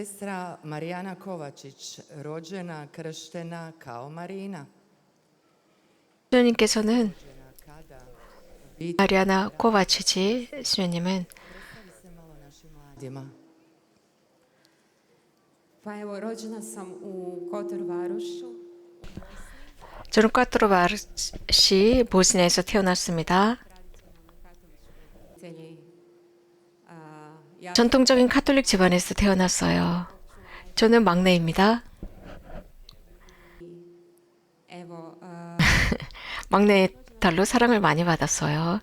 sestra Marijana Kovačić, rođena, krštena kao Marina. 수녀님께서는 마리아나 코바치치 수녀님은 Mladima. Pa evo, rođena sam u Kotor Varošu. 저는 꽈트로바르시 보스니아에서 태어났습니다. Ja 전통적인 카톨릭 집안에서 태어났어요. 저는 막내입니다. evo, 막내 딸로 사랑을 많이 받았어요.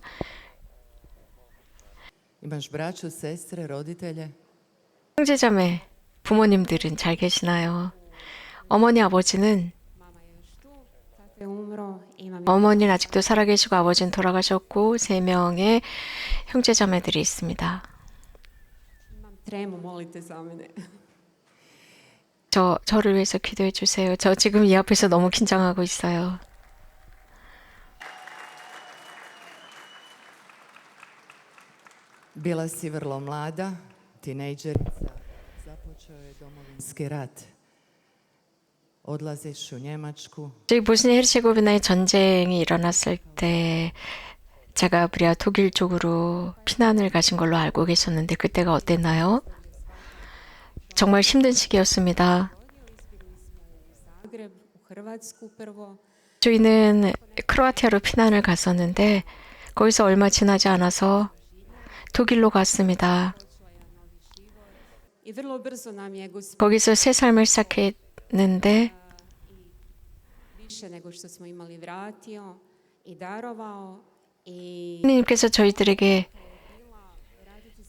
Imaš braću, sestre, roditelje? 형제자매, 부모님들은 잘 계시나요? 어머니, 아버지는 mama je još tu, tata je umro, imam 어머니는 아직도 살아계시고 아버지는 돌아가셨고 3명의 형제자매들이 있습니다. tremu, molite za mene. 저를 위해서 기도해 주세요. 저 지금 이 앞에서 너무 긴장하고 있어요. Bila si vrlo mlada, tinejdžerica. Započeo je domovinski rat. Odlaziš u Njemačku. 저희 보스니아 헤르체고비나의 전쟁이 일어났을 때 자가브리아 독일 쪽으로 피난을 가신 걸로 알고 계셨는데 그때가 어땠나요? 정말 힘든 시기였습니다. Zagreb, u Hrvatsku prvo. 저희는 크로아티아로 피난을 갔었는데 거기서 얼마 지나지 않아서 독일로 갔습니다. I vrlo brzo nam je Gospod 거기서 새 삶을 시작했는데 više nego što smo imali vratio i darovao i 하나님께서 저희들에게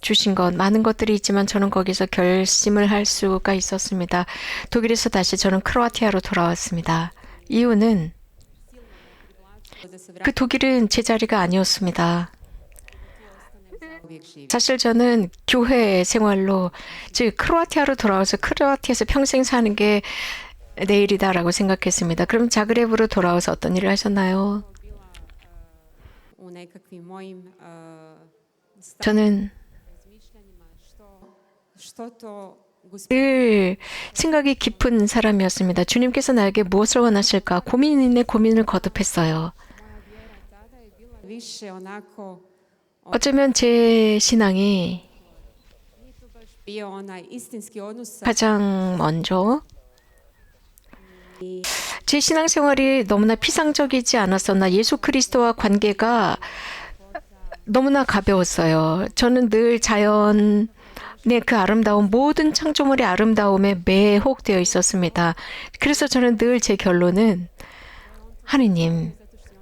주신 것 많은 것들이 있지만 저는 거기서 결심을 할 수가 있었습니다. 독일에서 다시 저는 크로아티아로 돌아왔습니다. 이유는 da se 그 독일은 제 자리가 아니었습니다. uvijek živi. 사실 저는 교회 생활로 즉 크로아티아로 돌아와서 크로아티아에서 평생 사는 게 내일이다라고 생각했습니다. 그럼 자그레브로 돌아와서 어떤 일을 하셨나요? U nekakvim mojim 저는 razmišljanjima što to Gospod 늘 생각이 깊은 사람이었습니다. 주님께서 나에게 무엇을 원하실까 고민에 고민을 거듭했어요. tada je bila više onako 어쩌면 제 신앙이 nije to baš bio onaj istinski odnos sa 가장 먼저 제 신앙생활이 너무나 피상적이지 않았었나 예수 그리스도와 관계가 너무나 가벼웠어요. 저는 늘 자연의 그 아름다움 모든 창조물의 아름다움에 매혹되어 있었습니다. 그래서 저는 늘 제 결론은 하느님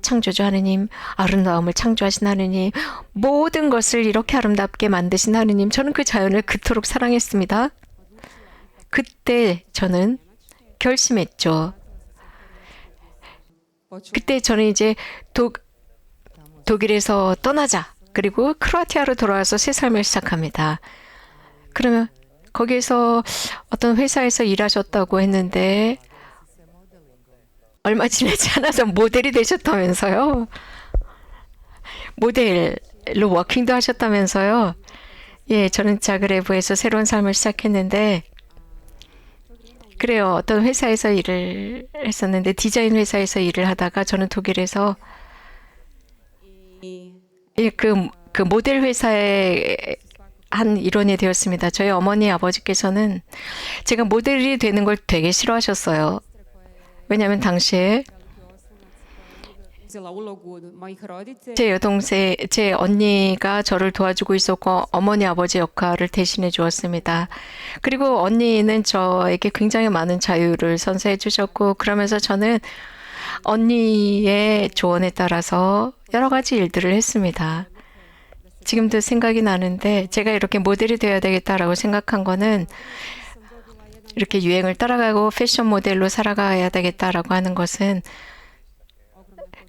창조주 하느님 아름다움을 창조하신 하느님 모든 것을 이렇게 아름답게 만드신 하느님 저는 그 자연을 그토록 사랑했습니다. 그때 저는 결심했죠. 그때 저는 이제 독일에서 떠나자. 그리고 크로아티아로 돌아와서 새 삶을 시작합니다. 그러면 거기에서 어떤 회사에서 일하셨다고 했는데 얼마 지나지 않아서 모델이 되셨다면서요. 모델로 워킹도 하셨다면서요. 예, 저는 자그레브에서 새로운 삶을 시작했는데 그래요. 어떤 회사에서 일을 했었는데 디자인 회사에서 일을 하다가 저는 독일에서 예, 그 모델 회사의 한 일원이 되었습니다. 저희 어머니 아버지께서는 제가 모델이 되는 걸 되게 싫어하셨어요. 왜냐하면 당시에 uzela ulogu mojih roditelja. 제 여동생, 제 언니가 저를 도와주고 있었고 어머니 아버지 역할을 대신해 주었습니다. 그리고 언니는 저에게 굉장히 많은 자유를 선사해 주셨고 그러면서 저는 언니의 조언에 따라서 여러 가지 일들을 했습니다. 지금도 생각이 나는데 제가 이렇게 모델이 되어야 되겠다라고 생각한 거는 이렇게 유행을 따라가고 패션 모델로 살아가야 되겠다라고 하는 것은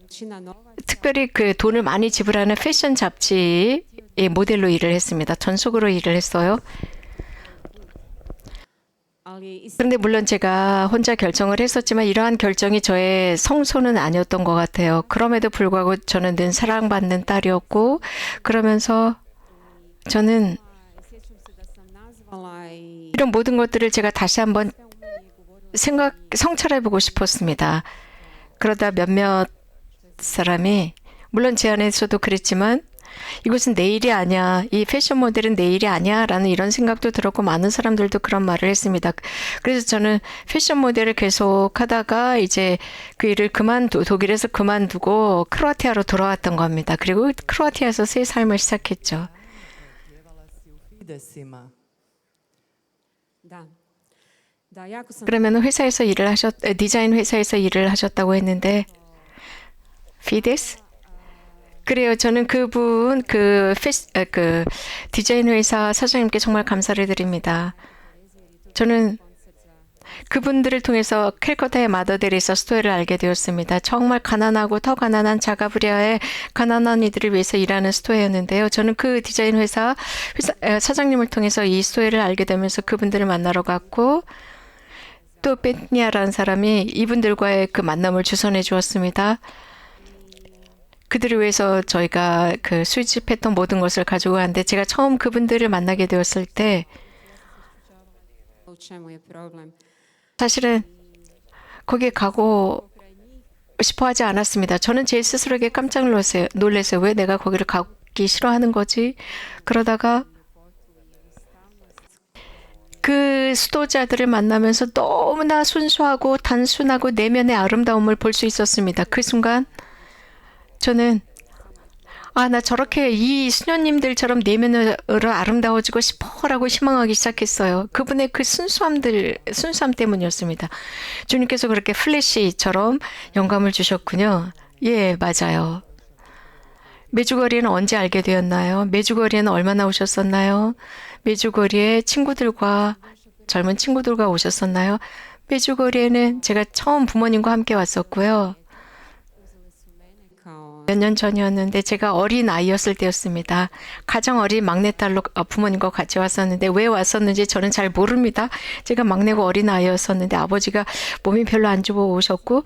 količina novaca, 특별히 그 돈을 많이 지불하는 패션 잡지의 모델로 일을 했습니다. 전속으로 일을 했어요. ali isto 그런데 물론 제가 혼자 결정을 했었지만 이러한 결정이 저의 성소는 아니었던 것 같아요. 그럼에도 불구하고 저는 늘 사랑받는 딸이었고 그러면서 저는 sjećam se da sam nazvala i 이런 모든 것들을 제가 다시 한번 성찰해보고 싶었습니다. 그러다 몇몇 사람이 물론 제 안에서도 그랬지만 이것은 내 일이 아니야. 이 패션 모델은 내 일이 아니야. 라는 이런 생각도 들었고 많은 사람들도 그런 말을 했습니다. 그래서 저는 패션 모델을 계속 하다가 이제 그 일을 독일에서 그만두고 크로아티아로 돌아왔던 겁니다. 그리고 크로아티아에서 새 삶을 시작했죠. Pjevala si u Fidesima. Da. Da, jako sam 그러면 디자인 회사에서 일을 하셨다고 했는데 피데스? 그래요. 저는 그분 그 디자인 회사 사장님께 정말 감사를 드립니다. 저는 그분들을 통해서 캘커타의 마더데리서 스토어를 알게 되었습니다. 정말 가난하고 더 가난한 자가부리아의 가난한 이들을 위해서 일하는 스토어였는데요. 저는 그 디자인 회사 사장님을 통해서 이 스토어를 알게 되면서 그분들을 만나러 갔고 또 베니아라는 사람이 이분들과의 그 만남을 주선해 주었습니다. 그들을 위해서 저희가 그 수집했던 모든 것을 가지고 갔는데 제가 처음 그분들을 만나게 되었을 때 u čemu je problem. 사실은 거기에 가고 싶어 하지 않았습니다. 저는 제 스스로에게 깜짝 놀랐어요. 왜 내가 거기를 가기 싫어하는 거지? 그러다가 그 수도자들을 만나면서 너무나 순수하고 단순하고 내면의 아름다움을 볼 수 있었습니다. 그 순간 저는 나 저렇게 이 수녀님들처럼 내면으로 아름다워지고 싶어라고 희망하기 시작했어요. 그분의 그 순수함 때문이었습니다. 주님께서 그렇게 플래시처럼 영감을 주셨군요. 예, 맞아요. 메주거리는 언제 알게 되었나요? 메주거리에는 얼마나 오셨었나요? 메주거리에 젊은 친구들과 오셨었나요? 메주거리에는 제가 처음 부모님과 함께 왔었고요. Kao 몇 년 전이었는데 제가 어린 아이였을 때였습니다. 가장 어린 막내딸로 부모님과 같이 왔었는데 왜 왔었는지 저는 잘 모릅니다. 제가 막내고 어린 아이였었는데 아버지가 몸이 별로 안 좋아 오셨고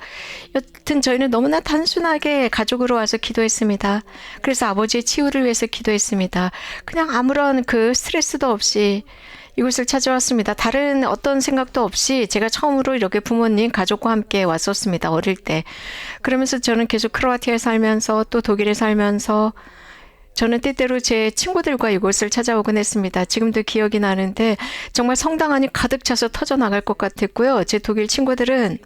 여튼 저희는 너무나 단순하게 가족으로 와서 기도했습니다. 그래서 아버지의 치유를 위해서 기도했습니다. 그냥 아무런 그 스트레스도 없이 이곳을 찾아왔습니다. 다른 어떤 생각도 없이 제가 처음으로 이렇게 부모님, 가족과 함께 왔었습니다. 어릴 때. 그러면서 저는 계속 크로아티아에 살면서 또 독일에 살면서 저는 때때로 제 친구들과 이곳을 찾아오곤 했습니다. 지금도 기억이 나는데 정말 성당 안이 가득 차서 터져나갈 것 같았고요. 제 독일 친구들은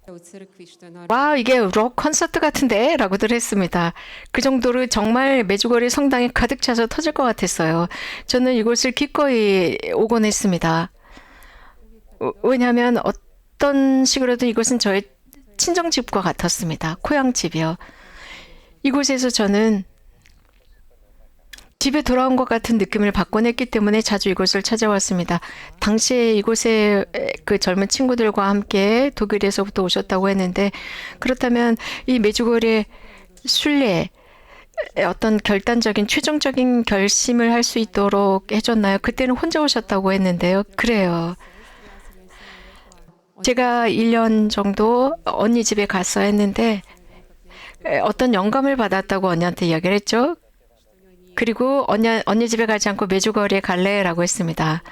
u crkvi, što je normalno. 와, 이게 록 콘서트 같은데? 라고들 했습니다. 그 정도로 정말 메주거리 성당이 가득 차서 터질 것 같았어요. 저는 이곳을 기꺼이 오곤 했습니다. 왜냐하면 어떤 식으로든 이곳은 저의 친정집과 같았습니다. 고향집이요. 이곳에서 저는 집에 돌아온 것 같은 느낌을 받곤 했기 때문에 자주 이곳을 찾아왔습니다. 당시에 이곳에 그 젊은 친구들과 함께 독일에서부터 오셨다고 했는데 그렇다면 이 메주거리의 순례 어떤 결단적인 최종적인 결심을 할 수 있도록 해줬나요? 그때는 혼자 오셨다고 했는데요. 그래요. 제가 1년 정도 언니 집에 갔어야 했는데 어떤 영감을 받았다고 언니한테 이야기를 했죠. 그리고 언니 집에 가지 않고 메주거리에 갈래라고 했습니다.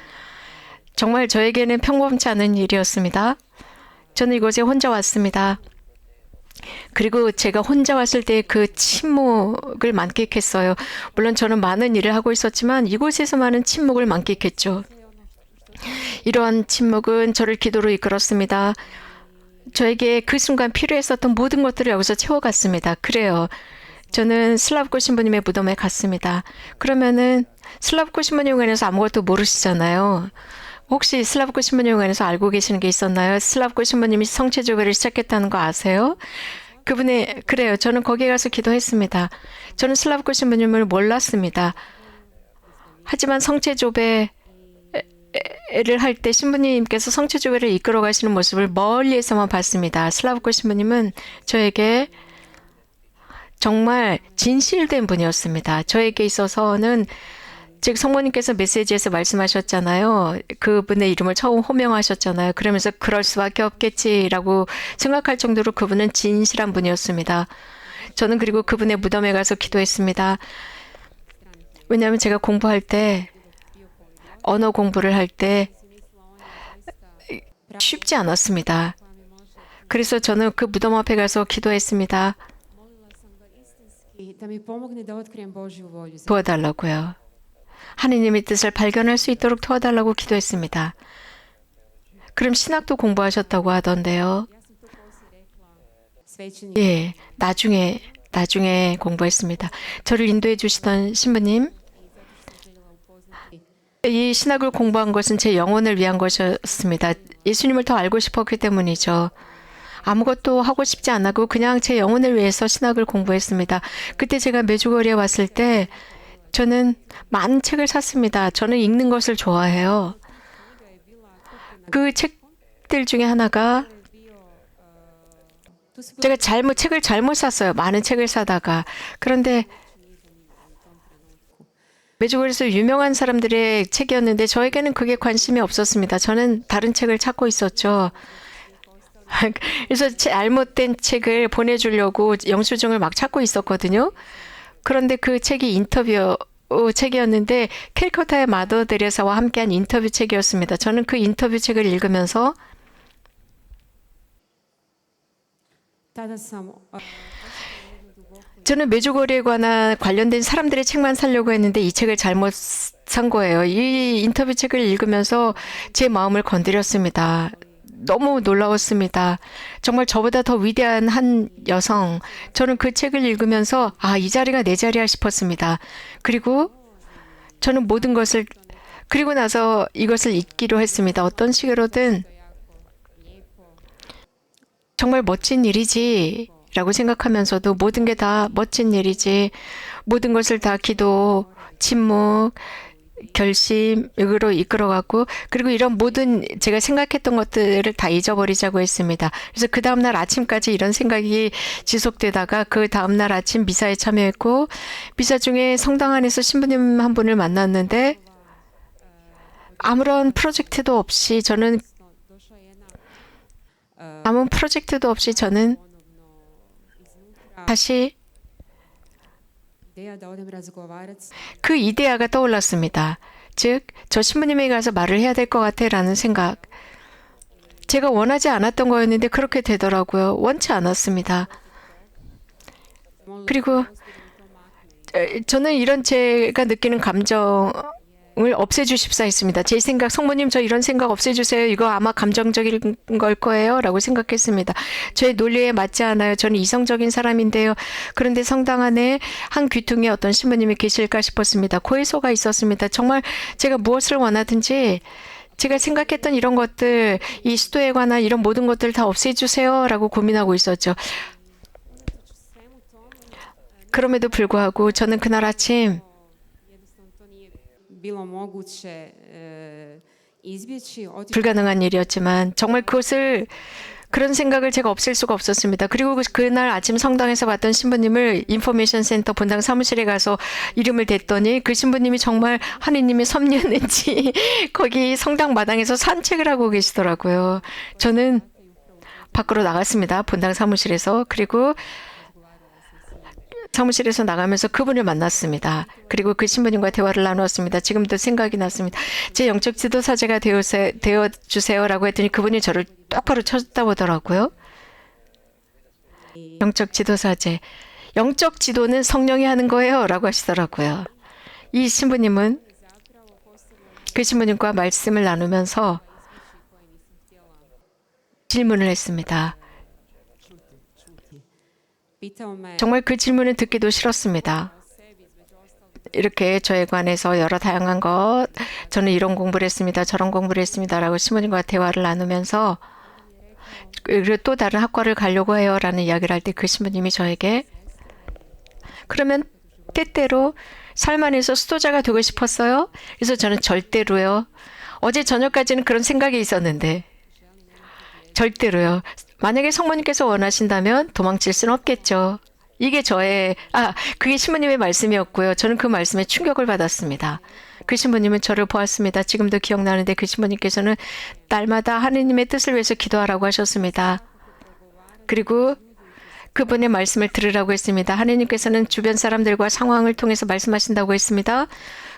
정말 저에게는 평범치 않은 일이었습니다. 저는 이곳에 혼자 왔습니다. 그리고 제가 혼자 왔을 때 그 침묵을 만끽했어요. 물론 저는 많은 일을 하고 있었지만 이곳에서만은 침묵을 만끽했죠. 이러한 침묵은 저를 기도로 이끌었습니다. 저에게 그 순간 필요했었던 모든 것들을 여기서 채워갔습니다. 그래요. 저는 슬라브코 신부님의 무덤에 갔습니다. 그러면은 슬라브코 신부님에 관해서 아무것도 모르시잖아요. 혹시 슬라브코 신부님에 관해서 알고 계시는 게 있었나요? 슬라브코 신부님이 성체조회를 시작했다는 거 아세요? 그래요. 저는 거기에 가서 기도했습니다. 저는 슬라브코 신부님을 몰랐습니다. 하지만 성체조회를 할 때 신부님께서 성체조회를 이끌어 가시는 모습을 멀리에서만 봤습니다. 슬라브코 신부님은 저에게 정말 진실된 분이었습니다. 저에게 있어서는 즉 성모님께서 메시지에서 말씀하셨잖아요. 그분의 이름을 처음 호명하셨잖아요. 그러면서 그럴 수밖에 없겠지라고 생각할 정도로 그분은 진실한 분이었습니다. 저는 그리고 그분의 무덤에 가서 기도했습니다. 왜냐하면 제가 공부할 때 언어 공부를 할 때 쉽지 않았습니다. 그래서 저는 그 무덤 앞에 가서 기도했습니다. I da mi pomogne da otkrijem Božju volju za 도와달라고요. 하느님의 뜻을 발견할 수 있도록 도와달라고 기도했습니다. 그럼 신학도 공부하셨다고 하던데요. svećenik. 예, 나중에 공부했습니다. 저를 인도해 주시던 신부님, 이 신학을 공부한 것은 제 영혼을 위한 것이었습니다. 예수님을 더 알고 싶었기 때문이죠. 아무것도 하고 싶지 않고 그냥 제 영혼을 위해서 신학을 공부했습니다. 그때 제가 메주거리에 왔을 때 저는 많은 책을 샀습니다. 저는 읽는 것을 좋아해요. 그 책들 중에 하나가 제가 책을 잘못 샀어요. 많은 책을 사다가. 그런데 메주거리에서 유명한 사람들의 책이었는데 저에게는 그게 관심이 없었습니다. 저는 다른 책을 찾고 있었죠. 그래서 잘못된 책을 보내주려고 영수증을 막 찾고 있었거든요. 그런데 그 책이 인터뷰 책이었는데 캘커타의 마더 데레사와 함께한 인터뷰 책이었습니다. 저는 그 인터뷰 책을 읽으면서 Tada sam 저는 메주거리에 관련된 사람들의 책만 사려고 했는데 이 책을 잘못 산 거예요. 이 인터뷰 책을 읽으면서 제 마음을 건드렸습니다. 너무 놀라웠습니다. 정말 저보다 더 위대한 한 여성. 저는 그 책을 읽으면서 이 자리가 내 자리야 싶었습니다. 그리고 저는 모든 것을 그리고 나서 이것을 잊기로 했습니다. 어떤 식으로든 정말 멋진 일이지 라고 생각하면서도 모든 게 다 멋진 일이지, 모든 것을 다 기도, 침묵, 결심으로 이끌어갔고, 그리고 이런 모든 제가 생각했던 것들을 다 잊어버리자고 했습니다. 그래서 그 다음날 아침까지 이런 생각이 지속되다가 그 다음날 아침 미사에 참여했고, 미사 중에 성당 안에서 신부님 한 분을 만났는데 아무런 프로젝트도 없이 저는 다시 ideja da odem razgovarat s 그 이데아가 떠올랐습니다. 즉, 저 신부님에게 가서 말을 해야 될 것 같아라는 생각. 제가 원하지 않았던 거였는데 그렇게 되더라고요. 원치 않았습니다. 그리고 저는 이런 제가 느끼는 감정을 없애주십사 했습니다. 제 생각, 성모님 저 이런 생각 없애주세요. 이거 아마 감정적인 걸 거예요. 라고 생각했습니다. 저의 논리에 맞지 않아요. 저는 이성적인 사람인데요. 그런데 성당 안에 한 귀퉁이에 어떤 신부님이 계실까 싶었습니다. 고해소가 있었습니다. 정말 제가 무엇을 원하든지 제가 생각했던 이런 것들, 이 수도에 관한 이런 모든 것들 다 없애주세요. 라고 고민하고 있었죠. 그럼에도 불구하고 저는 그날 아침 jednostavno to nije bilo moguće izbjeći. 불가능한 일이었지만 정말 그런 생각을 제가 없앨 수가 없었습니다. 그리고 그날 아침 성당에서 봤던 신부님을 인포메이션 센터 본당 사무실에 가서 이름을 댔더니 그 신부님이 정말 하느님의 섭리였는지 거기 성당 마당에서 산책을 하고 계시더라고요. 저는 밖으로 나갔습니다. 본당 사무실에서. 그리고 사무실에서 나가면서 그분을 만났습니다. 그리고 그 신부님과 대화를 나누었습니다. 지금도 생각이 났습니다. 제 영적 지도사제가 되어주세요라고 했더니 그분이 저를 똑바로 쳐다보더라고요. 영적 지도사제. 영적 지도는 성령이 하는 거예요. 라고 하시더라고요. 이 신부님은 그 신부님과 말씀을 나누면서 질문을 했습니다. Pitao me 정말 그 질문을 듣기도 싫었습니다. 이렇게 저에 관해서 여러 다양한 것, 저는 이런 공부를 했습니다. 저런 공부를 했습니다. 라고 신부님과 대화를 나누면서 그리고 또 다른 학과를 가려고 해요. 라는 이야기를 할 때 그 신부님이 저에게 그러면 때때로 삶 안에서 수도자가 되고 싶었어요? 그래서 저는 절대로요. 어제 저녁까지는 그런 생각이 있었는데 절대로요. 만약에 성모님께서 원하신다면 도망칠 수는 없겠죠. 이게 그게 신부님의 말씀이었고요. 저는 그 말씀에 충격을 받았습니다. 그 신부님은 저를 보았습니다. 지금도 기억나는데 그 신부님께서는 날마다 하느님의 뜻을 위해서 기도하라고 하셨습니다. 그리고 그분의 말씀을 들으라고 했습니다. 하느님께서는 주변 사람들과 상황을 통해서 말씀하신다고 했습니다.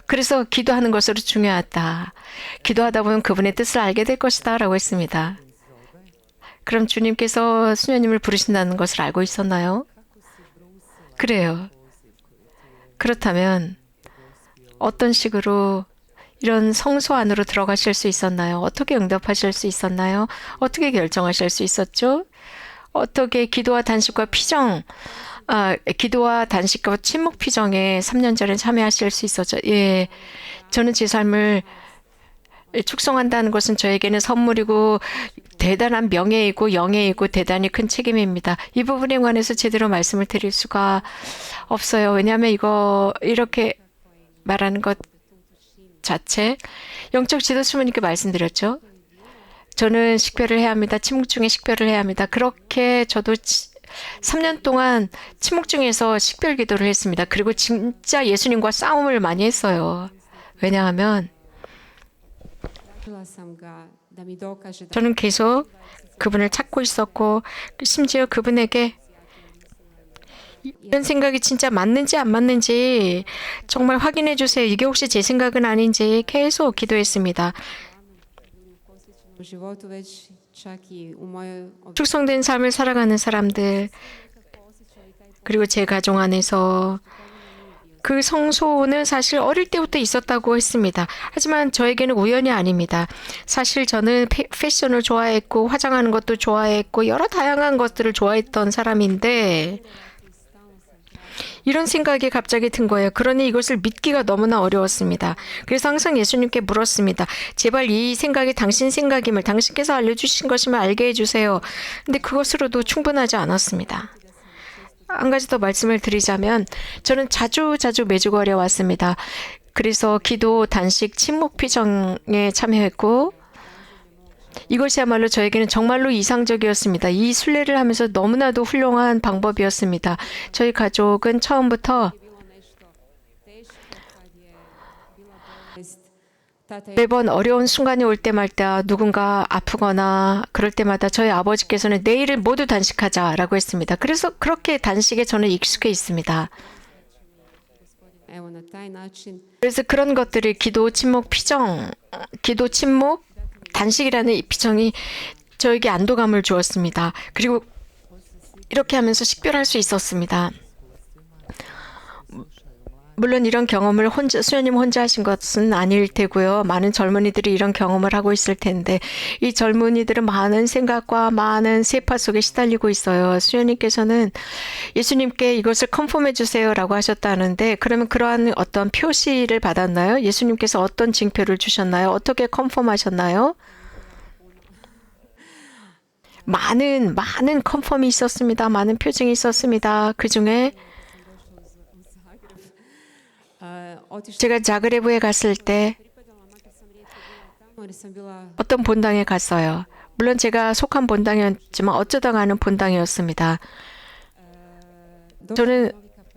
그래서 기도하는 것으로 중요하다. 기도하다 보면 그분의 뜻을 알게 될 것이다 라고 했습니다. 그럼 주님께서 수녀님을 부르신다는 것을 알고 있었나요? 그래요. 그렇다면 어떤 식으로 이런 성소 안으로 들어가실 수 있었나요? 어떻게 응답하실 수 있었나요? 어떻게 결정하실 수 있었죠? 어떻게 기도와 단식과 기도와 단식과 침묵 피정에 3년 전에 참여하실 수 있었죠? 예, 저는 제 삶을 축성한다는 것은 저에게는 선물이고 대단한 명예이고 영예이고 대단히 큰 책임입니다. 이 부분에 관해서 제대로 말씀을 드릴 수가 없어요. 왜냐하면 이렇게 말하는 것 자체 영적 지도수님께 말씀드렸죠. 저는 식별을 해야 합니다. 침묵 중에 식별을 해야 합니다. 그렇게 저도 3년 동안 침묵 중에서 식별 기도를 했습니다. 그리고 진짜 예수님과 싸움을 많이 했어요. 왜냐하면 저는 계속 그분을 찾고 있었고 심지어 그분에게 이런 생각이 진짜 맞는지 안 맞는지 정말 확인해 주세요. 이게 혹시 제 생각은 아닌지 계속 기도했습니다. 축성된 삶을 살아가는 사람들 그리고 제 가정 안에서 그 성소는 사실 어릴 때부터 있었다고 했습니다. 하지만 저에게는 우연이 아닙니다. 사실 저는 패션을 좋아했고 화장하는 것도 좋아했고 여러 다양한 것들을 좋아했던 사람인데 이런 생각이 갑자기 든 거예요. 그러니 이것을 믿기가 너무나 어려웠습니다. 그래서 항상 예수님께 물었습니다. 제발 이 생각이 당신 생각임을 당신께서 알려주신 것임을 알게 해주세요. 근데 그것으로도 충분하지 않았습니다. 한 가지 더 말씀을 드리자면 저는 자주 매주거리에 왔습니다. 그래서 기도, 단식, 침묵 피정에 참여했고 이것이야말로 저에게는 정말로 이상적이었습니다. 이 순례를 하면서 너무나도 훌륭한 방법이었습니다. 저희 가족은 처음부터 매번 어려운 순간이 올 때마다 누군가 아프거나 그럴 때마다 저희 아버지께서는 내일을 모두 단식하자라고 했습니다. 그래서 그렇게 단식에 저는 익숙해 있습니다. 그래서 그런 것들을 기도, 침묵, 단식이라는 이 피정이 저에게 안도감을 주었습니다. 그리고 이렇게 하면서 식별할 수 있었습니다. 물론 이런 경험을 수녀님 혼자 하신 것은 아닐 테고요. 많은 젊은이들이 이런 경험을 하고 있을 텐데 이 젊은이들은 많은 생각과 많은 세파 속에 시달리고 있어요. 수녀님께서는 예수님께 이것을 컨펌해 주세요라고 하셨다는데 그러면 그러한 어떤 표시를 받았나요? 예수님께서 어떤 징표를 주셨나요? 어떻게 컨펌하셨나요? 많은 컨펌이 있었습니다. 많은 표징이 있었습니다. 그중에 제가 자그레브에 갔을 때 어떤 본당에 갔어요. 물론 제가 속한 본당이었지만 어쩌다 가는 본당이었습니다. 저는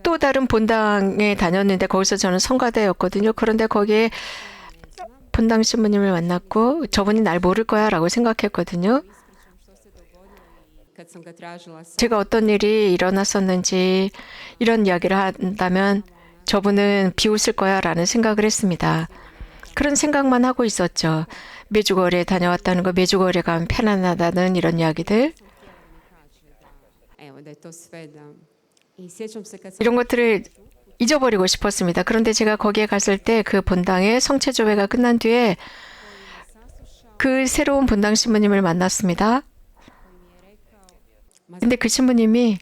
또 다른 본당에 다녔는데 거기서 저는 성가대였거든요. 그런데 거기에 본당 신부님을 만났고 저분이 날 모를 거야 라고 생각했거든요. 제가 어떤 일이 일어났었는지 이런 이야기를 한다면 저분은 비웃을 거야 라는 생각을 했습니다. 그런 생각만 하고 있었죠. 메주거리에 다녀왔다는 거, 메주거리에 가면 편안하다는 이런 이야기들. 이런 것들을 잊어버리고 싶었습니다. 그런데 제가 거기에 갔을 때 그 본당의 성체조회가 끝난 뒤에 그 새로운 본당 신부님을 만났습니다. 근데 그 신부님이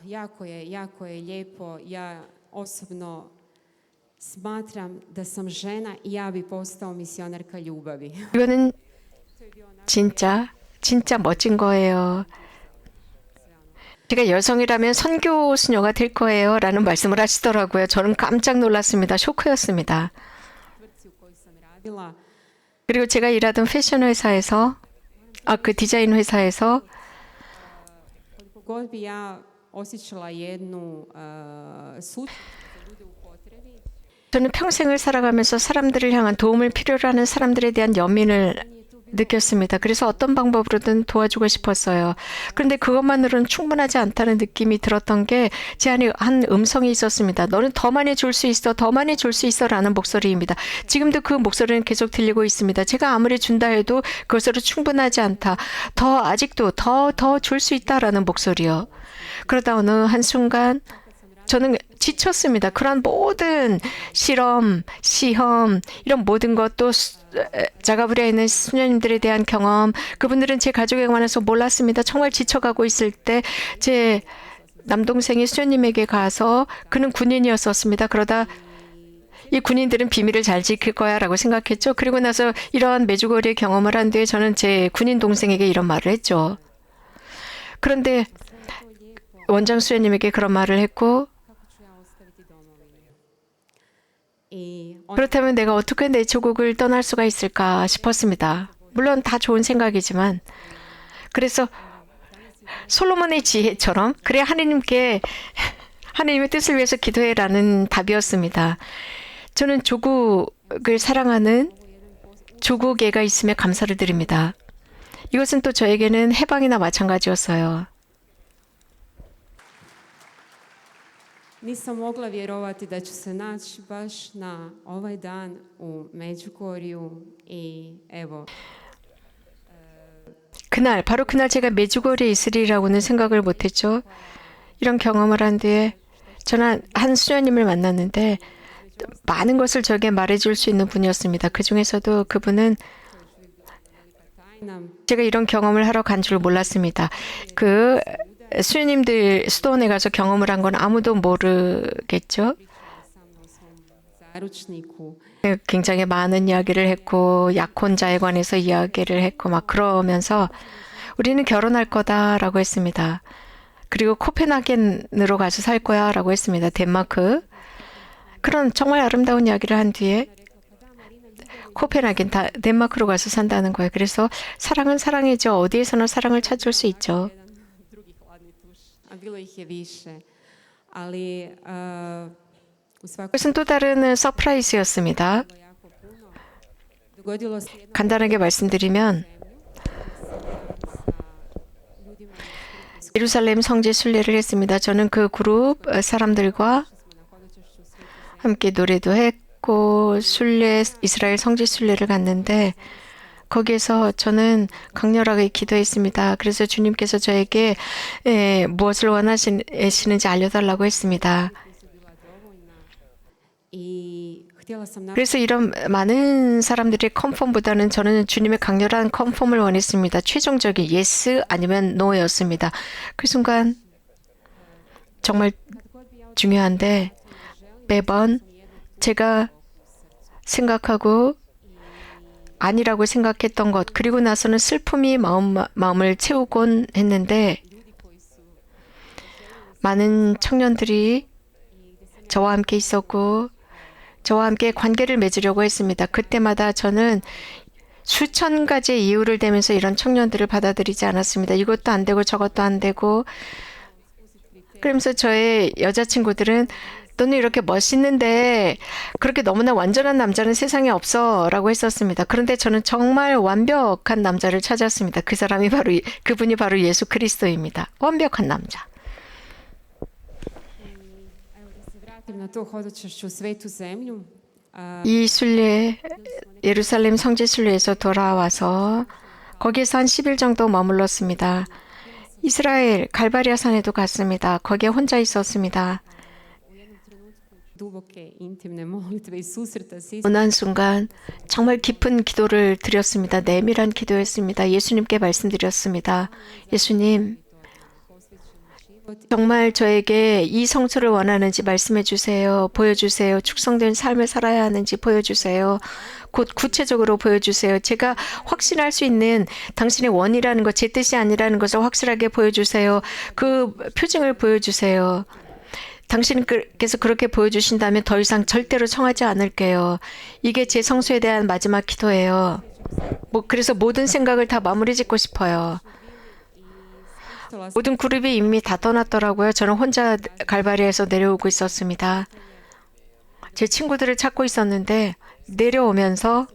Jako je lijepo. Ja osobno smatram da sam žena i ja bi postao misionerka ljubavi. 이거는 진짜 멋진 거예요. 제가 여성이라면 선교 수녀가 될 거예요 라는 말씀을 하시더라고요. 저는 깜짝 놀랐습니다. 쇼크였습니다. 그리고 제가 일하던 패션 회사에서 그 디자인 회사에서 God bi ja osjećala jednu sućut za ljude u potrebi. 저는 평생을 살아가면서 사람들을 향한 도움을 필요로 하는 사람들에 대한 연민을 느꼈습니다. 그래서 어떤 방법으로든 도와주고 싶었어요. 그런데 그것만으로는 충분하지 않다는 느낌이 들었던 게 제 안에 한 음성이 있었습니다. 너는 더 많이 줄 수 있어, 더 많이 줄 수 있어 라는 목소리입니다. 지금도 그 목소리는 계속 들리고 있습니다. 제가 아무리 준다 해도 그것으로 충분하지 않다. 아직도 더 줄 수 있다라는 목소리요. 그러다 어느 한순간 저는 지쳤습니다. 그런 모든 실험, 시험, 이런 모든 것도 자가브리아에 있는 수녀님들에 대한 경험, 그분들은 제 가족에 관해서 몰랐습니다. 정말 지쳐가고 있을 때 제 남동생이 수녀님에게 가서 그는 군인이었었습니다. 그러다 이 군인들은 비밀을 잘 지킬 거야 라고 생각했죠. 그리고 나서 이러한 메주거리의 경험을 한 뒤에 저는 제 군인 동생에게 이런 말을 했죠. 그런데 원장 수녀님에게 그런 말을 했고 그렇다면 내가 어떻게 내 조국을 떠날 수가 있을까 싶었습니다. 물론 다 좋은 생각이지만 그래서 솔로몬의 지혜처럼 그래 하나님의 뜻을 위해서 기도해라는 답이었습니다. 저는 조국을 사랑하는 조국애가 있음에 감사를 드립니다. 이것은 또 저에게는 해방이나 마찬가지였어요. Nisam mogla vjerovati da ću se naći baš na ovaj dan u Međugorju i evo. 바로 그날 제가 메주거리에 있으리라고는 생각을 못했죠. 이런 경험을 한 뒤에 저는 한 수녀님을 만났는데 많은 것을 저에게 말해줄 수 있는 분이었습니다. 그 중에서도 그분은 제가 이런 경험을 하러 간 줄 몰랐습니다. 그 수녀님들 수도원에 가서 경험을 한 건 아무도 모르겠죠. 굉장히 많은 이야기를 했고 약혼자에 관해서 이야기를 했고 막 그러면서 우리는 결혼할 거다라고 했습니다. 그리고 코펜하겐으로 가서 살 거야라고 했습니다. 덴마크. 그런 정말 아름다운 이야기를 한 뒤에 코펜하겐, 덴마크로 가서 산다는 거예요. 그래서 사랑은 사랑이죠. 어디에서나 사랑을 찾을 수 있죠. 그것은 또 다른 서프라이즈였습니다. 간단하게 말씀드리면 예루살렘 성지 순례를 했습니다. 저는 그 그룹 사람들과 함께 노래도 했고 이스라엘 성지 순례를 갔는데 거기에서 저는 강렬하게 기도했습니다. 그래서 주님께서 저에게 무엇을 원하시는지 알려달라고 했습니다. 그래서 이런 많은 사람들의 컨펌보다는 저는 주님의 강렬한 컨펌을 원했습니다. 최종적인 예스 아니면 노였습니다. 그 순간 정말 중요한데 매번 제가 생각하고 아니라고 생각했던 것 그리고 나서는 슬픔이 마음을 채우곤 했는데 많은 청년들이 저와 함께 있었고 저와 함께 관계를 맺으려고 했습니다. 그때마다 저는 수천 가지의 이유를 대면서 이런 청년들을 받아들이지 않았습니다. 이것도 안 되고 저것도 안 되고 그러면서 저의 여자친구들은 너는 이렇게 멋있는데 그렇게 너무나 완전한 남자는 세상에 없어 라고 했었습니다. 그런데 저는 정말 완벽한 남자를 찾았습니다. 그분이 바로 예수 그리스도입니다. 완벽한 남자. 이 순례 예루살렘 성지 순례에서 돌아와서 거기에서 한 10일 정도 머물렀습니다. 이스라엘 갈바리아 산에도 갔습니다. 거기에 혼자 있었습니다. 어느 한순간 정말 깊은 기도를 드렸습니다. 내밀한 기도였습니다. 예수님께 말씀드렸습니다. 예수님, 정말 저에게 이 성소를 원하는지 말씀해 주세요. 보여주세요. 축성된 삶을 살아야 하는지 보여주세요. 곧 구체적으로 보여주세요. 제가 확신할 수 있는 당신의 원이라는 것, 제 뜻이 아니라는 것을 확실하게 보여주세요. 그 표징을 보여주세요. 당신께서 그렇게 보여주신다면 더 이상 절대로 청하지 않을게요. 이게 제 성소에 대한 마지막 기도예요. 그래서 모든 생각을 다 마무리 짓고 싶어요. 모든 그룹이 이미 다 떠났더라고요. 저는 혼자 갈바리에서 내려오고 있었습니다. 제 친구들을 찾고 있었는데 내려오면서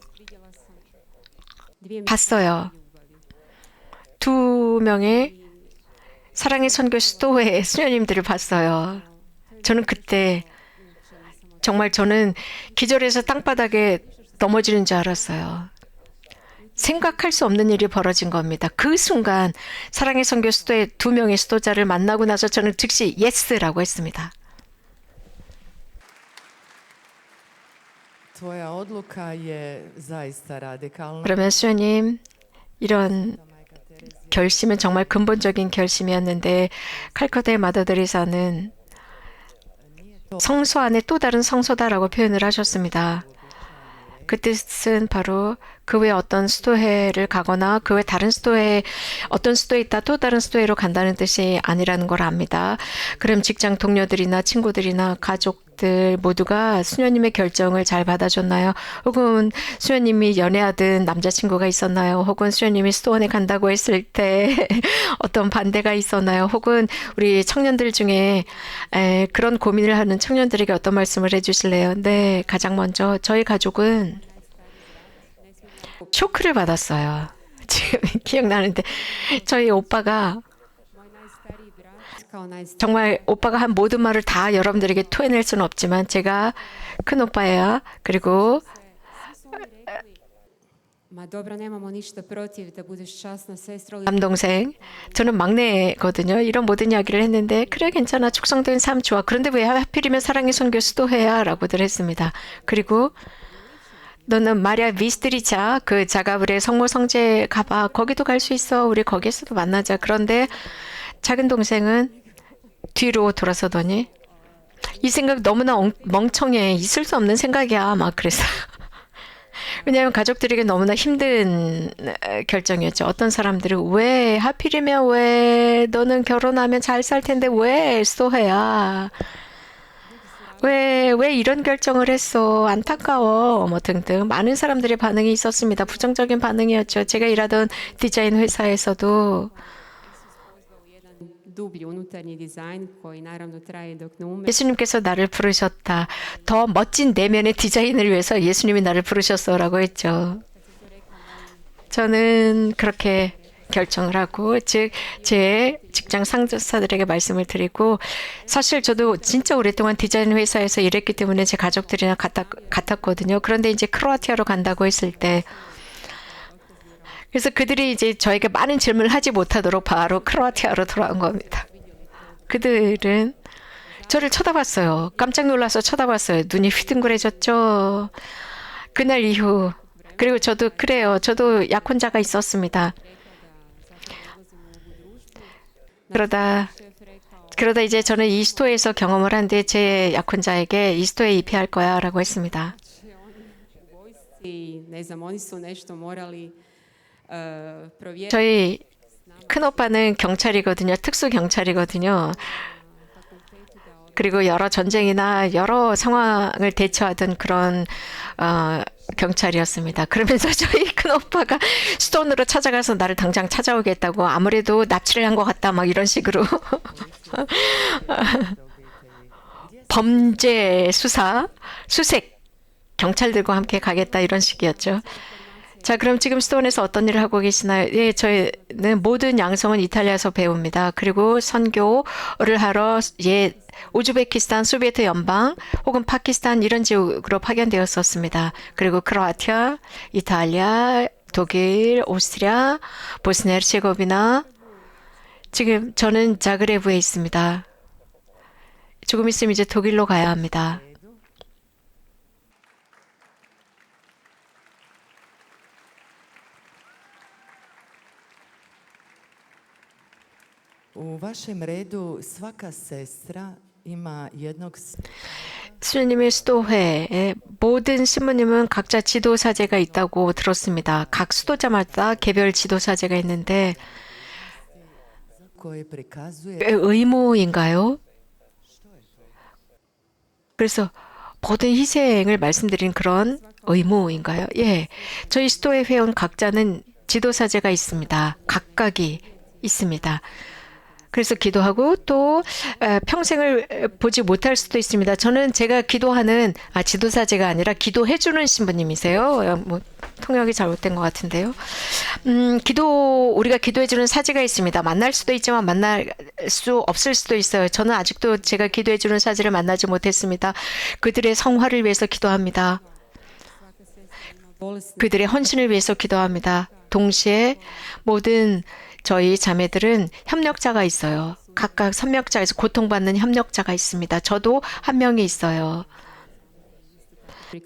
봤어요. 두 명의 사랑의 선교 수도회 수녀님들을 봤어요. 저는 그때 정말 저는 기절해서 땅바닥에 넘어지는 줄 알았어요. 생각할 수 없는 일이 벌어진 겁니다. 그 순간 사랑의 선교 수도의 두 명의 수도자를 만나고 나서 저는 즉시 예스라고 했습니다. Tvoja odluka je zaista radikalna. 그러면 수녀님, 이런 결심은 정말 근본적인 결심이었는데 칼커다의 마더 데리사는 성소 안에 또 다른 성소다라고 표현을 하셨습니다. 그 뜻은 바로 그 외 어떤 수도회를 가거나 그 외 다른 수도회 어떤 수도에 있다 또 다른 수도회로 간다는 뜻이 아니라는 걸 압니다. 그럼 직장 동료들이나 친구들이나 가족들 모두가 수녀님의 결정을 잘 받아줬나요? 혹은 수녀님이 연애하던 남자친구가 있었나요? 혹은 수녀님이 수도원에 간다고 했을 때 어떤 반대가 있었나요? 혹은 우리 청년들 중에 그런 고민을 하는 청년들에게 어떤 말씀을 해주실래요? 네, 가장 먼저 저희 가족은 쇼크를 받았어요. 지금 기억나는데 저희 오빠가 Kao najstariji 정말 오빠가 한 모든 말을 다 여러분들에게 토해낼 수는 없지만 제가 큰 오빠예요. 그리고 ma dobro, nemamo ništa protiv da budeš časna sestra, ali 남동생, 저는 막내거든요. 이런 모든 이야기를 했는데 그래 괜찮아 축성된 삶 좋아. 그런데 왜 하필이면 사랑의 선교 수도회야? 라고들 했습니다. 그리고 너는 마리아 비스트리차 그 자가브레 성모 성제 가봐. 거기도 갈 수 있어. 우리 거기에서도 만나자. 그런데 작은 동생은 뒤로 돌아서더니 이 생각 너무나 멍청해. 있을 수 없는 생각이야. 막 그랬어요. 왜냐하면 가족들에게 너무나 힘든 결정이었죠. 어떤 사람들은 왜 하필이면 왜 너는 결혼하면 잘 살 텐데 왜 소해야? 왜 이런 결정을 했어? 안타까워. 뭐 등등 많은 사람들의 반응이 있었습니다. 부정적인 반응이었죠. 제가 일하던 디자인 회사에서도 dublji unutarnji dizajn koji naravno traje dok ne umre. 예수님께서 나를 부르셨다. 더 멋진 내면의 디자인을 위해서 예수님이 나를 부르셨어라고 했죠. 저는 그렇게 결정을 하고 즉 제 직장 상사들에게 말씀을 드리고 사실 저도 진짜 오랫동안 디자인 회사에서 일했기 때문에 제 가족들이랑 같았거든요. 그런데 이제 크로아티아로 간다고 했을 때 그래서 그들이 이제 저에게 많은 질문을 하지 못하도록 바로 크로아티아로 돌아온 겁니다. 그들은 저를 쳐다봤어요. 깜짝 놀라서 쳐다봤어요. 눈이 휘둥그레졌죠. 그날 이후 그리고 저도 그래요. 저도 약혼자가 있었습니다. 그러다 이제 저는 이 스토에서 경험을 한데 제 약혼자에게 이 스토에 입회할 거야 라고 했습니다. I ne znam, oni su nešto morali provjeriti. 저희 큰오빠는 경찰이거든요. 특수 경찰이거든요. 그리고 여러 전쟁이나 여러 상황을 대처하던 그런 경찰이었습니다. 그러면서 저희 큰오빠가 수도원으로 찾아가서 나를 당장 찾아오겠다고 아무래도 납치를 한 것 같다 막 이런 식으로 범죄 수색 경찰들과 함께 가겠다 이런 식이었죠. 자, 그럼 지금 수도원에서 어떤 일을 하고 계시나요? 예, 저희는 모든 양성은 이탈리아에서 배웁니다. 그리고 선교를 하러 우즈베키스탄, 소비에트 연방 혹은 파키스탄 이런 지역으로 파견되었었습니다. 그리고 크로아티아, 이탈리아, 독일, 오스트리아, 보스니아헤르체고비나 지금 저는 자그레브에 있습니다. 조금 있으면 이제 독일로 가야 합니다. U vašem redu svaka sestra ima jednog 수녀님의 수도회에 모든 신부님은 각자 지도사제가 있다고 들었습니다. 각 수도자마다 개별 지도사제가 있는데 koje prikazuje 의무인가요? 그래서 모든 희생을 말씀드린 그런 의무인가요? 예, 저희 수도회 회원 각자는 지도사제가 있습니다. 각각이 있습니다. 그래서 기도하고 또 평생을 보지 못할 수도 있습니다. 저는 제가 기도하는 지도사제가 아니라 기도해주는 신부님이세요. 뭐 통역이 잘못된 것 같은데요. 우리가 기도해주는 사제가 있습니다. 만날 수도 있지만 만날 수 없을 수도 있어요. 저는 아직도 제가 기도해주는 사제를 만나지 못했습니다. 그들의 성화를 위해서 기도합니다. 그들의 헌신을 위해서 기도합니다. 동시에 모든 저희 자매들은 협력자가 있어요. 각각 협력자에서 고통받는 협력자가 있습니다. 저도 한 명이 있어요.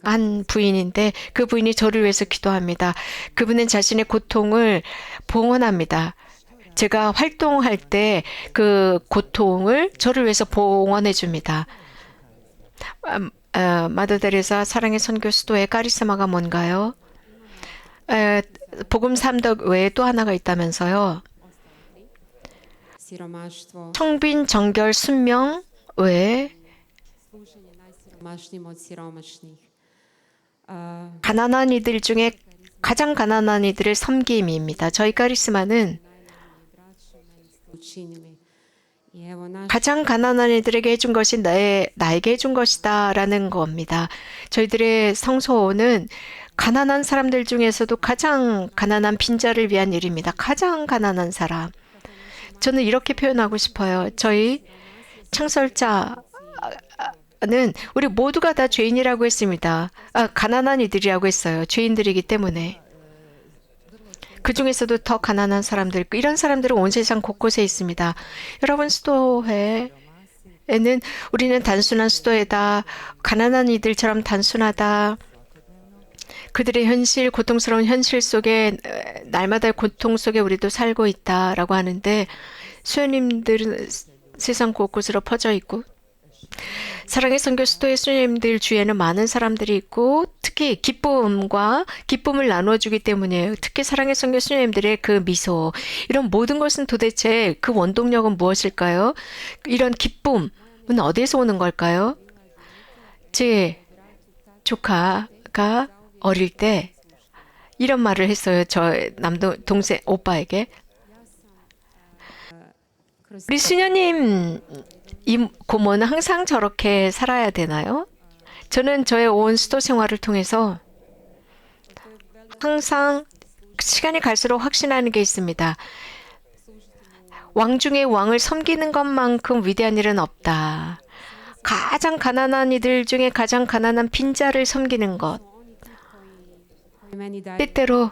한 부인인데 그 부인이 저를 위해서 기도합니다. 그분은 자신의 고통을 봉헌합니다. 제가 활동할 때 그 고통을 저를 위해서 봉헌해 줍니다. 마더데레사 사랑의 선교 수도의 카리스마가 뭔가요? 복음 삼덕 외에 또 하나가 있다면서요. siromaštvo, 청빈, 정결, 순명 외에 služenje najsiromašnijim od siromašnih. 가난한 이들 중에 가장 가난한 이들을 섬김입니다. 저희 카리스마는 Učinili. I evo naš 가장 가난한 이들에게 해준 것이 나에게 해준 것이다라는 겁니다. 저희들의 성소는 가난한 사람들 중에서도 가장 가난한 빈자를 위한 일입니다. 가장 가난한 사람. 저는 이렇게 표현하고 싶어요. 저희 창설자는 우리 모두가 다 죄인이라고 했습니다. 가난한 이들이라고 했어요. 죄인들이기 때문에. 그 중에서도 더 가난한 사람들, 이런 사람들은 온 세상 곳곳에 있습니다. 여러분, 수도회에는 우리는 단순한 수도회다, 가난한 이들처럼 단순하다, 그들의 현실, 고통스러운 현실 속에 날마다의 고통 속에 우리도 살고 있다라고 하는데 수녀님들은 세상 곳곳으로 퍼져 있고 사랑의 선교 수도의 수녀님들 주위에는 많은 사람들이 있고 특히 기쁨을 나눠주기 때문이에요. 특히 사랑의 선교 수녀님들의 그 미소 이런 모든 것은 도대체 그 원동력은 무엇일까요? 이런 기쁨은 어디에서 오는 걸까요? 제 조카가 어릴 때 이런 말을 했어요. 저 동생 오빠에게. 우리 수녀님 이 고모는 항상 저렇게 살아야 되나요? 저는 저의 온 수도 생활을 통해서 항상 시간이 갈수록 확신하는 게 있습니다. 왕 중에 왕을 섬기는 것만큼 위대한 일은 없다. 가장 가난한 이들 중에 가장 가난한 빈자를 섬기는 것. meni daju 때때로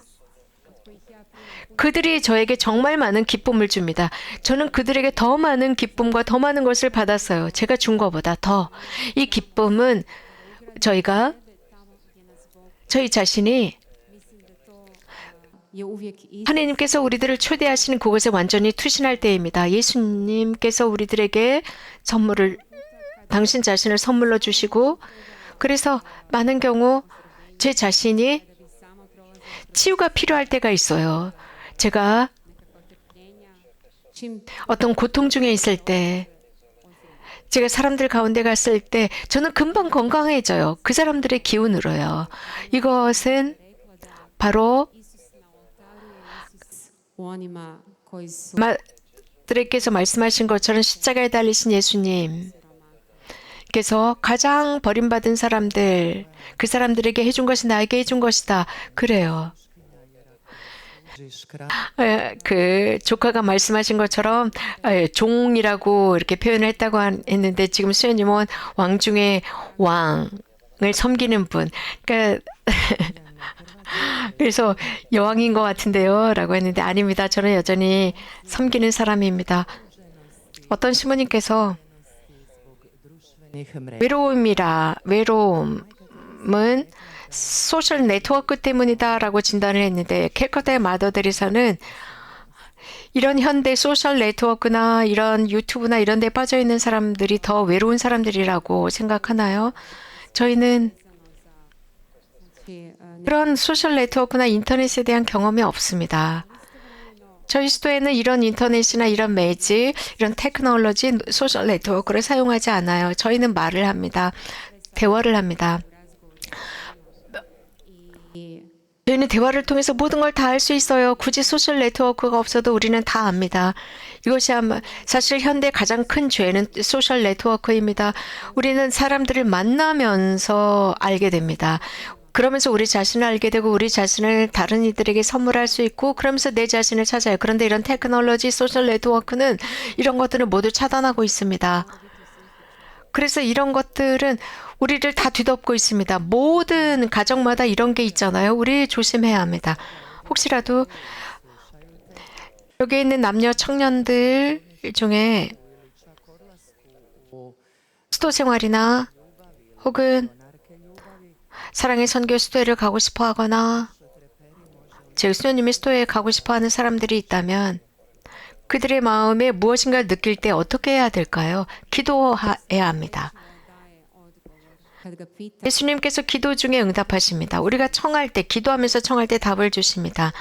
그들이 저에게 정말 많은 기쁨을 줍니다. 저는 그들에게 더 많은 기쁨과 더 많은 것을 받았어요. 제가 준 것보다 더. 이 기쁨은 저희가 저희 자신이 je uvijek isti. 하나님께서 우리들을 초대하시는 그곳에 완전히 투신할 때입니다. 예수님께서 우리들에게 당신 자신을 선물로 주시고 그래서 많은 경우 제 자신이 치유가 필요할 때가 있어요. 제가 Čim 어떤 고통 중에 있을 때 제가 사람들 가운데 갔을 때 저는 금방 건강해져요. 그 사람들의 기운으로요. 이것은 바로 u onima koji su 마들에게서 말씀하신 것처럼 십자가에 달리신 예수님께서 가장 버림받은 사람들, 그 사람들에게 해준 것이 나에게 해준 것이다. 그래요. 그 조카가 말씀하신 것처럼 종이라고 이렇게 표현을 했다고 했는데 지금 수녀님은 왕 중에 왕을 섬기는 분. 그러니까 그래서 여왕인 것 같은데요 라고 했는데 아닙니다. 저는 여전히 섬기는 사람입니다. 어떤 신부님께서 외로움은 소셜 네트워크 때문이다라고 진단을 했는데 캘커타의 마더들에서는 이런 현대 소셜 네트워크나 이런 유튜브나 이런 데 빠져 있는 사람들이 더 외로운 사람들이라고 생각하나요? 저희는 그런 소셜 네트워크나 인터넷에 대한 경험이 없습니다. 저희 수도에는 이런 인터넷이나 이런 매지, 이런 테크놀로지, 소셜 네트워크를 사용하지 않아요. 저희는 말을 합니다. 대화를 합니다. 저희는 대화를 통해서 모든 걸 다 알 수 있어요. 굳이 소셜 네트워크가 없어도 우리는 다 압니다. 이것이 아마 사실 현대 가장 큰 죄는 소셜 네트워크입니다. 우리는 사람들을 만나면서 알게 됩니다. 그러면서 우리 자신을 알게 되고 우리 자신을 다른 이들에게 선물할 수 있고 그러면서 내 자신을 찾아요. 그런데 이런 테크놀로지, 소셜 네트워크는 이런 것들을 모두 차단하고 있습니다. 그래서 이런 것들은 우리를 다 뒤덮고 있습니다. 모든 가정마다 이런 게 있잖아요. 우리 조심해야 합니다. 혹시라도 여기 있는 남녀 청년들 중에 수도 생활이나 혹은 사랑의 선교 수도회를 가고 싶어 하거나 즉 수녀님의 수도회에 가고 싶어 하는 사람들이 있다면 그들의 마음에 무엇인가를 느낄 때 어떻게 해야 될까요? 기도해야 합니다. Kad ga pita 예수님께서 기도 중에 응답하십니다. 우리가 청할 때, 기도하면서 청할 때 답을 주십니다.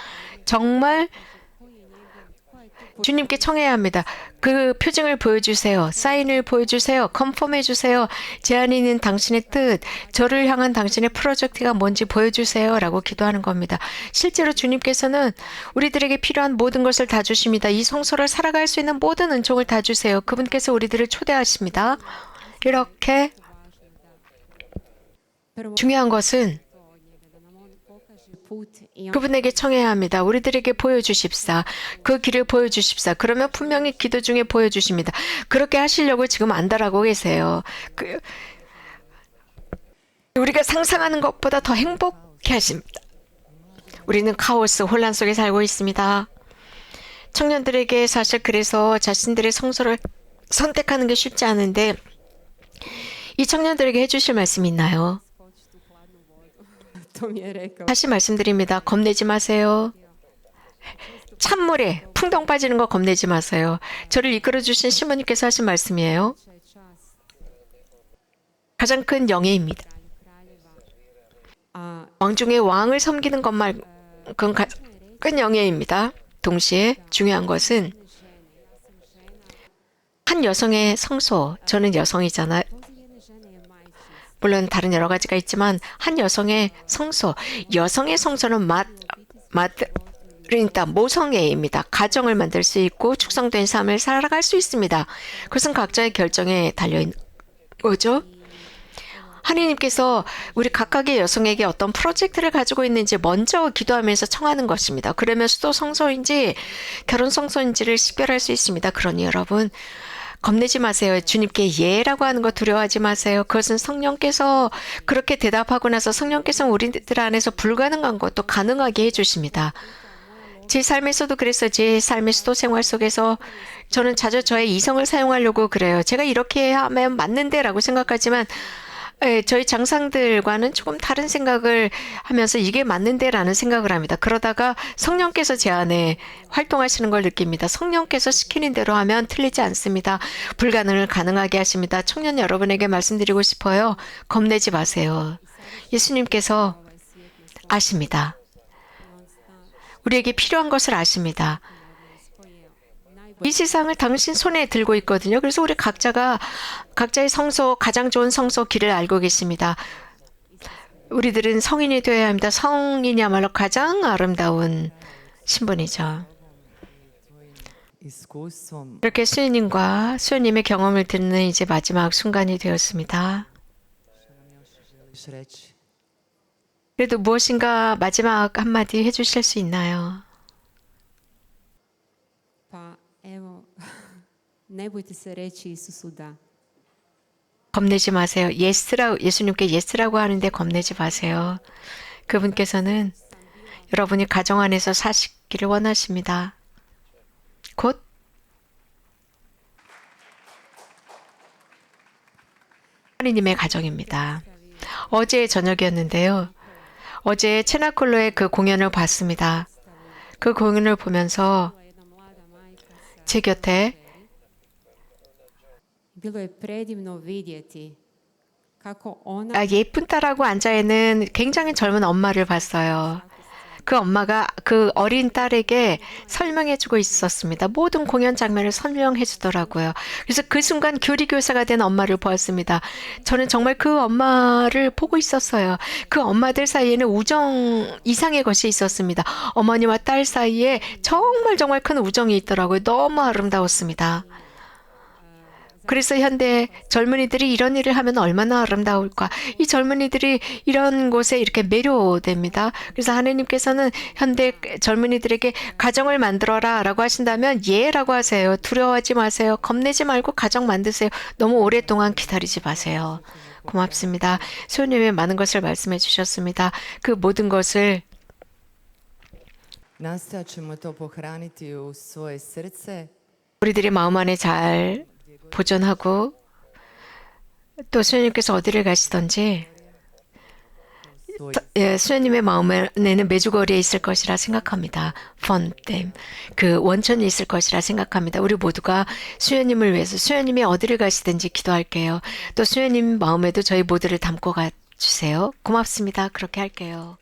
정말 주님께 청해야 합니다. 그 표징을 보여주세요. 사인을 보여주세요. 컨펌해주세요. 제안이 있는 당신의 뜻, 저를 향한 당신의 프로젝트가 뭔지 보여주세요. 라고 기도하는 겁니다. 실제로 주님께서는 우리들에게 필요한 모든 것을 다 주십니다. 이 성소를 살아갈 수 있는 모든 은총을 다 주세요. 그분께서 우리들을 초대하십니다. 이렇게 prvo 중요한 것은 to od njega da nam on pokaže put i on 그분에게 청해야 합니다. 우리들에게 보여주십사. 그 길을 보여주십사. 그러면 분명히 기도 중에 보여주십니다. 그렇게 하시려고 지금 안달하고 계세요. 우리가 상상하는 것보다 더 행복해 하십니다. 우리는 카오스, 혼란 속에 살고 있습니다. 청년들에게 사실 그래서 자신들의 성소를 선택하는 게 쉽지 않은데 이 청년들에게 해주실 말씀이 있나요? skočiti u hladnu vodu. To mi je rekao. 다시 말씀드립니다. 겁내지 마세요. 찬물에 풍덩 빠지는 거 겁내지 마세요. 저를 이끌어주신 시모님께서 하신 말씀이에요. Čast 가장 큰 영예입니다. kralju kraljeva. A 왕 중에 왕을 섬기는 것만 그건 큰 영예입니다. 동시에 중요한 것은 한 여성의 성소, 저는 여성이잖아요. poziv jedne žene je majčin. 물론 다른 여러 가지가 있지만 한 여성의 성소, 여성의 성소는 그러니까 모성애입니다. 가정을 만들 수 있고 축성된 삶을 살아갈 수 있습니다. 그것은 각자의 결정에 달려있는 거죠. 하나님께서 우리 각각의 여성에게 어떤 프로젝트를 가지고 있는지 먼저 기도하면서 청하는 것입니다. 그러면 수도 성소인지 결혼 성소인지를 식별할 수 있습니다. 그러니 여러분 겁내지 마세요. 주님께 예라고 하는 거 두려워하지 마세요. 그것은 성령께서 그렇게 대답하고 나서 성령께서는 우리들 안에서 불가능한 것도 가능하게 해주십니다. 제 삶에서도 그랬어요. 제 삶의 수도 생활 속에서 저는 자주 저의 이성을 사용하려고 그래요. 제가 이렇게 하면 맞는데 라고 생각하지만 저희 장상들과는 조금 다른 생각을 하면서 이게 맞는데 라는 생각을 합니다. 그러다가 성령께서 제 안에 활동하시는 걸 느낍니다. 성령께서 시키는 대로 하면 틀리지 않습니다. 불가능을 가능하게 하십니다. 청년 여러분에게 말씀드리고 싶어요. 겁내지 마세요. 예수님께서 아십니다. 우리에게 필요한 것을 아십니다. 이 세상을 당신 손에 들고 있거든요. 그래서 우리 각자가 각자의 성소, 가장 좋은 성소 길을 알고 계십니다. 우리들은 성인이 되어야 합니다. 성인이야말로 가장 아름다운 신분이죠. iskustvom 이렇게 수녀님과 수녀님의 경험을 듣는 이제 마지막 순간이 되었습니다. želiš reći? 그래도 무엇인가 마지막 한마디 해주실 수 있나요? Pa evo, ne bojte se reći Isusu da. 겁내지 마세요. 예수님께 예스라고 하는데 겁내지 마세요. 그분께서는 여러분이 가정 안에서 사시기를 원하십니다. 곧 하나님의 가정입니다. 어제 저녁이었는데요. 어제 체나콜로의 그 공연을 봤습니다. 그 공연을 보면서 Bila jedna mlada majka sa 제 곁에 Bilo je predivno vidjeti kako ona 예쁜 딸하고 앉아있는 굉장히 젊은 엄마를 봤어요. 그 엄마가 그 어린 딸에게 설명해주고 있었습니다. 모든 공연 장면을 설명해주더라고요. 그래서 그 순간 교리교사가 된 엄마를 보았습니다. 저는 정말 그 엄마를 보고 있었어요. 그 엄마들 사이에는 우정 이상의 것이 있었습니다. 어머니와 딸 사이에 정말 큰 우정이 있더라고요. 너무 아름다웠습니다. 그래서 현대 젊은이들이 이런 일을 하면 얼마나 아름다울까. 이 젊은이들이 이런 곳에 이렇게 매료됩니다. 그래서 하나님께서는 현대 젊은이들에게 가정을 만들어라 라고 하신다면 예라고 하세요. 두려워하지 마세요. 겁내지 말고 가정 만드세요. 너무 오랫동안 기다리지 마세요. 고맙습니다. 수호님의 많은 것을 말씀해 주셨습니다. 그 모든 것을 Nastojat ćemo to pohraniti u svoje srce. 우리들의 마음 안에 잘 보존하고 또 수녀님께서 어디를 가시던지 수녀님의 마음에는 메주거리에 있을 것이라 생각합니다. 펀댐 그 원천이 있을 것이라 생각합니다. 우리 모두가 수녀님을 위해서 수녀님이 어디를 가시든지 기도할게요. 또 수녀님 마음에도 저희 모두를 담고 가주세요. 고맙습니다. 그렇게 할게요.